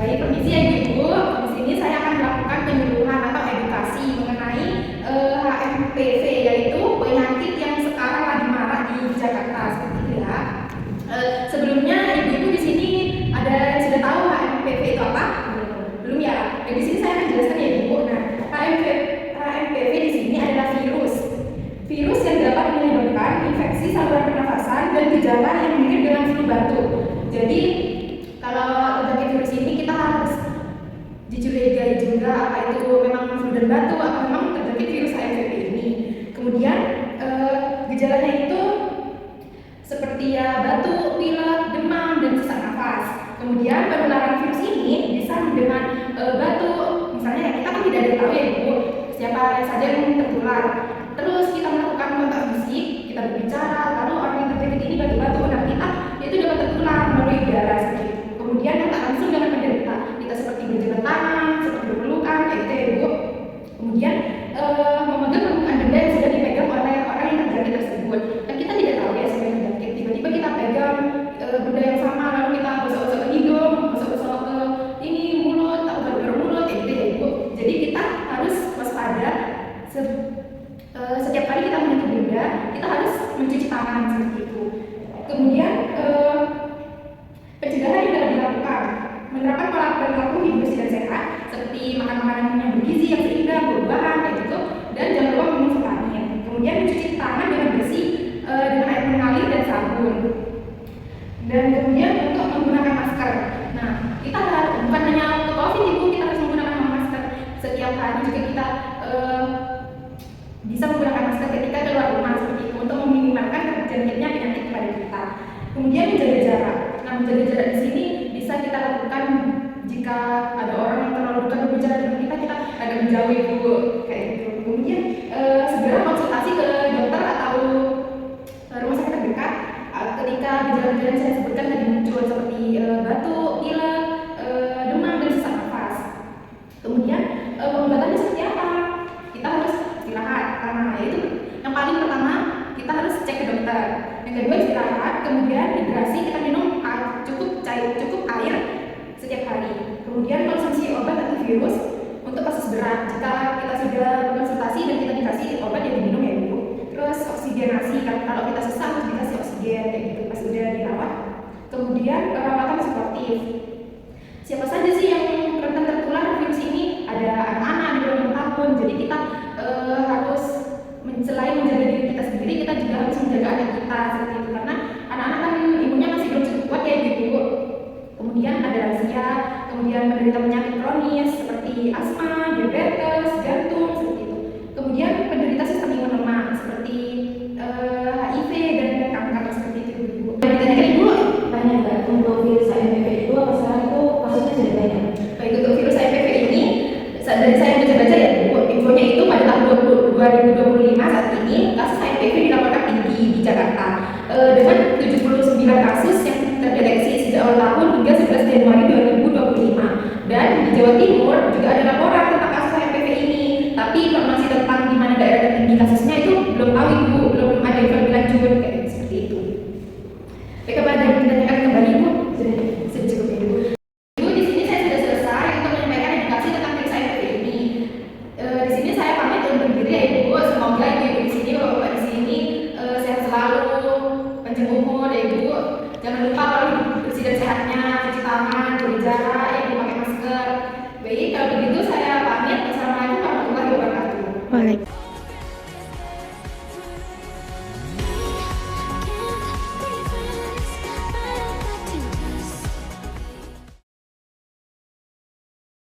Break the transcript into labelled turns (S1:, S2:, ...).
S1: Baik, permisi ya Ibu. Di sini saya akan melakukan penyuluhan atau edukasi mengenai HMPV, yaitu penyakit yang sekarang lagi marak di Jakarta seperti itu ya. Sebelumnya Ibu di sini ada yang sudah tahu HMPV itu apa? Belum ya? Di sini saya akan jelaskan ya Ibu. Nah, HMPV di sini adalah virus yang dapat menyebabkan infeksi saluran pernafasan dan gejala yang mirip dengan flu batuk. Jadi kalau terjangkit virus ini kita harus dicurigai juga apa itu memang flu dan batuk atau memang terjangkit virus HMPV ini. Kemudian gejalanya itu seperti ya batuk, pilek, demam, dan sesak nafas. Kemudian penularan virus ini bisa dengan batuk. Misalnya kita kan tidak tahu ya Ibu siapa saja yang tertular. Terus kita melakukan kontak fisik, kita berbicara, lalu orang yang terjangkit ini batuk-batuk, nah kita itu dapat tertular melalui udara seperti itu. Kemudian kontak langsung dengan penderita, kita seperti berjabat tangan, seperti berpelukan, kayak gitu ya Ibu. Kemudian memegang permukaan benda yang sudah dipegang oleh orang yang terjangkit tersebut. Dan kita tidak tahu ya siapa yang terjangkit. Tiba-tiba kita pegang benda yang sama, lalu kita gosok-gosok ke hidung, gosok-gosok ke ini mulut, atau garuk-garuk mulut, kayak gitu ya Ibu. Jadi kita harus waspada. Setiap kali kita menyentuh benda, kita harus mencuci tangan seperti itu. Kemudian pencegahan yang dapat dilakukan, menerapkan pola perilaku hidup bersih dan sehat, seperti makan makanan yang bergizi, yang seimbang, buah-buahan, kayak gitu, dan jangan lupa minum vitamin. Kemudian mencuci tangan dengan bersih dengan air mengalir dan sabun. Dan kemudian untuk menggunakan masker. Nah, kita bukan hanya untuk COVID Ibu, kita harus menggunakan masker setiap hari. Juga kita bisa menggunakan masker ketika keluar rumah seperti itu untuk meminimalkan terjangkitnya penyakit kepada kita. Kemudian menjaga jarak. Nah, menjaga jarak di sini bisa kita lakukan jika ada orang yang terlalu dekat berbicara dengan kita agak menjauh Ibu, kayak gitu. Kemudian segera konsultasi ke dokter atau rumah sakit terdekat ketika gejala-gejala yang saya sebutkan tadi muncul seperti batuk, pilek, demam, dan sesak nafas. Kemudian pengobatannya seperti apa? Kita harus istirahat, karena itu yang paling pertama kita harus cek ke dokter. Yang kedua istirahat, kemudian hidrasi, kita minum cukup air setiap hari. Kemudian konsumsi obat antivirus untuk kasus berat. Jika kita sudah berkonsultasi dan kita dikasih obat yang diminum ya Ibu. Terus oksigenasi, kalau kita sesak harus dikasih oksigen kayak gitu pas sudah dirawat. Kemudian perawatan suportif. Siapa saja sih yang rentan tertular virus ini? Ada anak-anak di bawah 6 tahun. Jadi kita harus selain menjaga diri kita sendiri, kita juga harus menjaga anak kita seperti itu, karena anak-anak kan imunnya masih belum cukup kuat ya gitu. Kemudian ada lansia, kemudian menderita penyakit kronis seperti asma, diabetes, jantung seperti itu. Kemudian penderita sistem imun lemah seperti HIV dan kanker seperti itu Ibu. Ditanyakan Ibu,
S2: tanya nggak untuk virus HMPV itu apa sekarang itu kasusnya sudah banyak?
S1: Baik, untuk virus HMPV ini dari saya baca-baca ya Bu, infonya itu pada tahun 2025 saat ini kasus HMPV dilaporkan tinggi di Jakarta dengan 79 kasus yang terdeteksi sejak awal tahun hingga 11 Januari 2025. Dan di Jawa Timur juga ada laporan tentang kasus HMPV ini, tapi informasi tentang di mana daerah tertinggi kasusnya itu belum tahu Ibu, belum ada info lebih lanjut kayak seperti itu. Baik, apa ada yang ditanyakan kembali Ibu? Sudah cukup ya Ibu. Di sini saya sudah selesai untuk menyampaikan edukasi tentang virus HMPV ini. Di sini saya pamit undur diri ya Ibu. Semoga Ibu di sini, Bapak di sini sehat selalu, panjang umur ya Ibu. Jangan lupa kalau bersih dan sehatnya, cuci tangan, jaga jarak, Ibu pakai masker. Baik, kalau